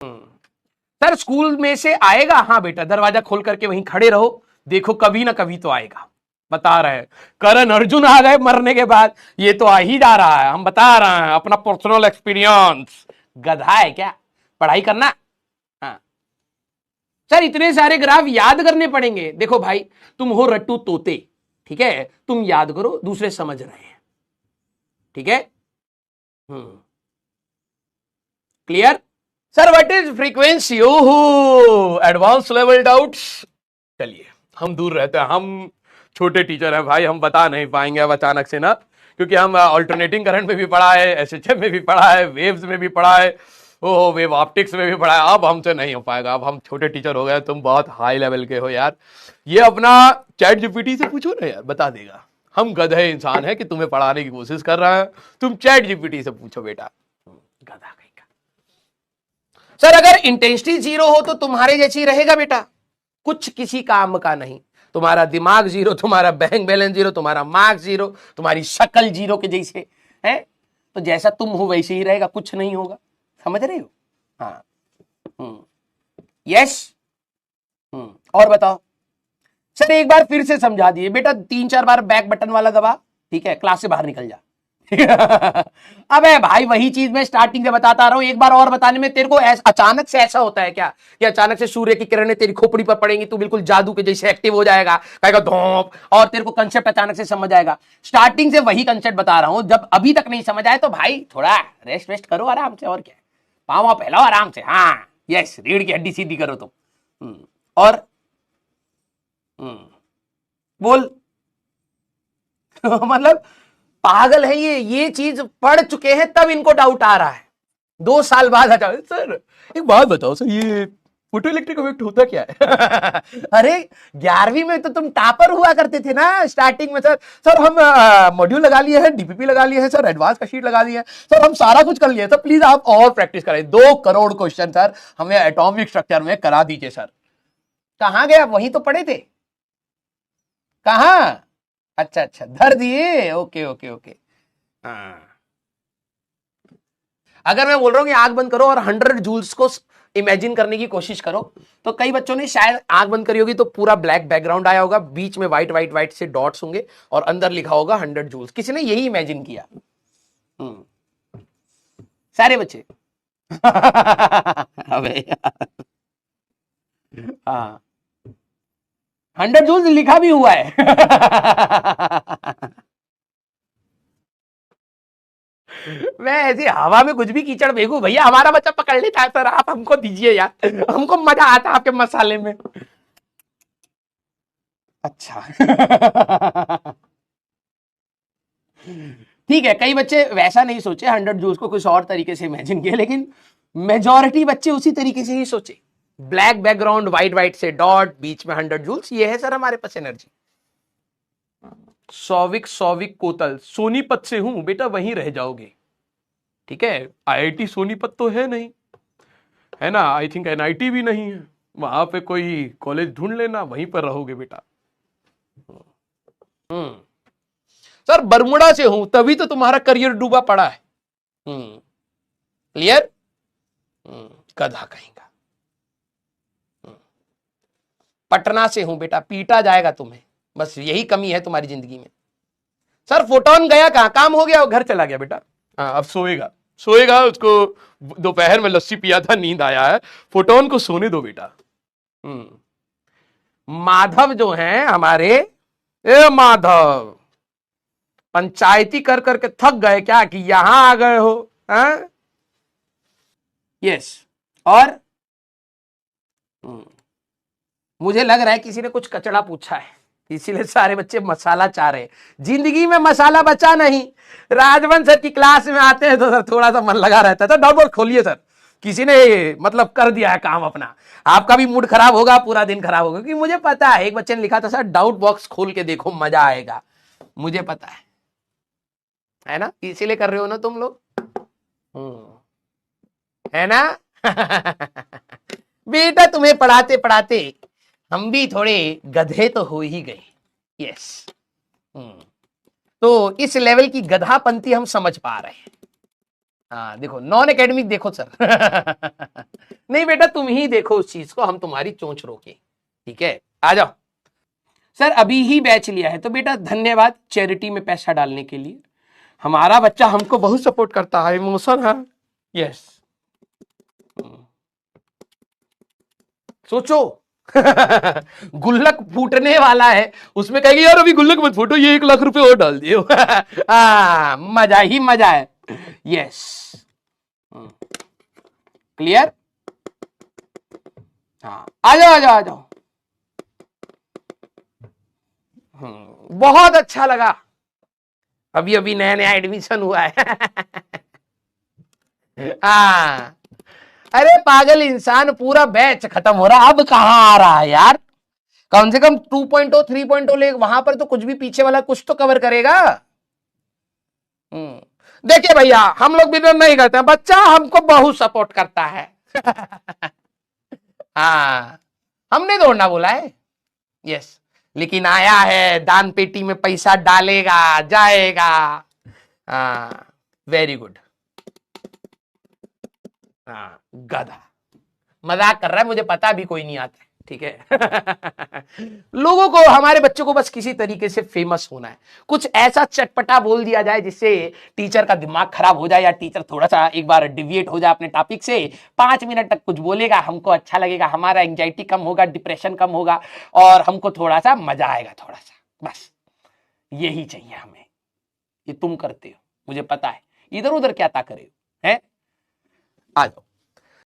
Sir school में से आएगा? हाँ बेटा, दरवाजा खोल करके वहीं खड़े रहो, देखो कभी ना कभी तो आएगा। बता रहे हैं करण अर्जुन आ गए मरने के बाद, ये तो आ ही जा रहा है, हम बता रहे हैं अपना पर्सनल एक्सपीरियंस। गधा है क्या पढ़ाई करना? हाँ सर इतने सारे ग्राफ याद करने पड़ेंगे। देखो भाई तुम हो रट्टू तोते, ठीक है, तुम याद करो, दूसरे समझ रहे हैं, ठीक है। Clear? Sir what is frequency? ओहो एडवांस लेवल डाउट्स। चलिए हम दूर रहते हैं, हम छोटे टीचर हैं भाई, हम बता नहीं पाएंगे अब अचानक से ना, क्योंकि हम ऑल्टरनेटिंग करंट में भी पढ़ा है, एसएचएम में भी पढ़ा है, वेव्स में भी पढ़ा है, ओहो वेव ऑप्टिक्स में भी पढ़ा है। अब हमसे नहीं हो पाएगा, अब हम छोटे टीचर हो गए, तुम बहुत हाई लेवल के हो यार। ये अपना चैट जीपीटी से पूछो ना यार, बता देगा। हम गधे इंसान है कि तुम्हें पढ़ाने की कोशिश कर रहा है, तुम चैट जीपीटी से पूछो बेटा। गधा कहीं का। सर अगर इंटेंसिटी जीरो हो तो तुम्हारे जैसी रहेगा बेटा, कुछ किसी काम का नहीं। तुम्हारा दिमाग जीरो, तुम्हारा बैंक बैलेंस जीरो, तुम्हारा मार्क्स जीरो, तुम्हारी शक्ल जीरो के जैसे है, तो जैसा तुम हो वैसे ही रहेगा, कुछ नहीं होगा। समझ रहे हो? हाँ यस। और बताओ सर, एक बार फिर से समझा दिए बेटा, 3-4 बार बैक बटन वाला दबा, ठीक है, क्लास से बाहर निकल जा। अबे भाई वही चीज मैं स्टार्टिंग से बताता रहा हूं, एक बार और बताने में तेरे को अचानक से ऐसा होता है क्या कि अचानक से सूर्य की किरणें तेरी खोपड़ी पर पड़ेंगी, तू बिल्कुल जादू के जैसे एक्टिव हो जाएगा, कहेगा धोप, और तेरे को कंसेप्ट अचानक से समझ आएगा। स्टार्टिंग से वही कंसेप्ट बता रहा हूं, जब अभी तक नहीं समझ आए तो भाई थोड़ा रेस्ट करो आराम से, और क्या, पाँव फैलाओ आराम से। हाँ यस, रीढ़ की हड्डी सीधी करो तुम। और बोल। मतलब पागल है ये चीज पढ़ चुके हैं तब इनको डाउट आ रहा है, 2 साल बाद हटा। सर एक बात बताओ सर, ये फोटो इलेक्ट्रिक इफेक्ट होता क्या है? अरे 11वीं में तो तुम टॉपर हुआ करते थे ना स्टार्टिंग में। सर हम मॉड्यूल लगा लिए हैं, डीपीपी लगा लिए हैं सर, एडवांस का शीट लगा दिए हैं सर, हम सारा कुछ कर लिए सर, प्लीज आप और प्रैक्टिस करें, 2 करोड़ क्वेश्चन सर हमें एटॉमिक स्ट्रक्चर में करा दीजिए सर। कहां गए? वहीं तो पढ़े थे। कहां? अच्छा धर दिए, ओके ओके ओके। हाँ अगर मैं बोल रहा हूं कि आंख बंद करो और 100 जूल्स को इमेजिन करने की कोशिश करो, तो कई बच्चों ने शायद आंख बंद करी होगी तो पूरा ब्लैक बैकग्राउंड आया होगा, बीच में व्हाइट से डॉट्स होंगे और अंदर लिखा होगा 100 जूल्स। किसी ने यही इमेजिन किया? सारे बच्चे। अबे हाँ 100 जूल्स लिखा भी हुआ है। मैं ऐसी हवा में कुछ भी कीचड़ फेंकू भैया, हमारा बच्चा पकड़ लेता है सर, आप हमको दीजिए यार, हमको मजा आता है आपके मसाले में। अच्छा ठीक है, कई बच्चे वैसा नहीं सोचे, 100 जूल्स को कुछ और तरीके से इमेजिन किया, लेकिन मेजॉरिटी बच्चे उसी तरीके से ही सोचे, ब्लैक बैकग्राउंड व्हाइट से डॉट, बीच में 100 जूल्स, ये है सर हमारे पास एनर्जी। सौविक कोतल, सोनीपत से हूं बेटा, वहीं रह जाओगे, ठीक है, आईआईटी सोनीपत तो है नहीं, है ना, आई थिंक एनआईटी भी नहीं है, वहां पे कोई कॉलेज ढूंढ लेना, वहीं पर रहोगे बेटा। सर बरमुडा से हूं, तभी तो तुम्हारा करियर डूबा पड़ा है। क्लियर? गधा कहेगा। पटना से हूं बेटा, पीटा जाएगा तुम्हें, बस यही कमी है तुम्हारी जिंदगी में। सर फोटोन गया कहां? काम हो गया, वो घर चला गया बेटा। हाँ अब सोएगा, उसको दोपहर में लस्सी पिया था, नींद आया है, फोटोन को सोने दो बेटा। माधव जो हैं हमारे, ए माधव, पंचायती कर करके थक गए क्या कि यहां आ गए हो? यस। और मुझे लग रहा है किसी ने कुछ कचड़ा पूछा है, इसीलिए सारे बच्चे मसाला चाह रहे हैं। जिंदगी में मसाला बचा नहीं। राजवंश सर की क्लास में आते हैं तो सर थोड़ा सा मन लगा रहता है। तो डाउट बॉक्स खोलिए सर, किसी ने मतलब कर दिया है काम अपना, आपका भी मूड खराब होगा, पूरा दिन खराब होगा, क्योंकि मुझे पता है एक बच्चे ने लिखा था सर डाउट बॉक्स खोल के देखो मजा आएगा, मुझे पता है ना, इसीलिए कर रहे हो ना तुम लोग, है ना। बेटा तुम्हें पढ़ाते पढ़ाते हम भी थोड़े गधे तो हो ही गए। यस। तो इस लेवल की गधापंती हम समझ पा रहे हैं। हाँ देखो, नॉन एकेडमिक देखो सर। नहीं बेटा, तुम ही देखो उस चीज को, हम तुम्हारी चोंच रोके, ठीक है। आ जाओ सर, अभी ही बैच लिया है तो बेटा धन्यवाद चैरिटी में पैसा डालने के लिए। हमारा बच्चा हमको बहुत सपोर्ट करता है, इमोशन है। यस, सोचो। गुल्लक फूटने वाला है, उसमें कहेगी यार अभी गुल्लक मत फूटो, ये 1 लाख रुपए और डाल दियो। मजा ही मजा है। Yes, clear. हाँ, आ जाओ आ जाओ आ जाओ। बहुत अच्छा लगा, अभी अभी नया नया एडमिशन हुआ है। हाँ, अरे पागल इंसान, पूरा बैच खत्म हो रहा, अब कहां आ रहा है यार। कम से कम 2.0 3.0 ले, वहां पर तो कुछ भी पीछे वाला कुछ तो कवर करेगा। देखिए भैया, हम लोग विरोध नहीं करते हैं, बच्चा हमको बहुत सपोर्ट करता है। हाँ, हमने दौड़ना बोला है। यस, लेकिन आया है दान पेटी में पैसा डालेगा, जाएगा। हाँ, वेरी गुड। हाँ, गधा मजाक कर रहा है, मुझे पता भी कोई नहीं आता है, ठीक है। लोगों को, हमारे बच्चों को बस किसी तरीके से फेमस होना है, कुछ ऐसा चटपटा बोल दिया जाए जिससे टीचर का दिमाग खराब हो जाए, या टीचर थोड़ा सा एक बार डिविएट हो जाए अपने टॉपिक से, 5 मिनट तक कुछ बोलेगा, हमको अच्छा लगेगा, हमारा एंजाइटी कम होगा, डिप्रेशन कम होगा, और हमको थोड़ा सा मजा आएगा, थोड़ा सा, बस यही चाहिए हमें। ये तुम करते हो, मुझे पता है, इधर उधर क्या ता करे हो, है। आ जाओ।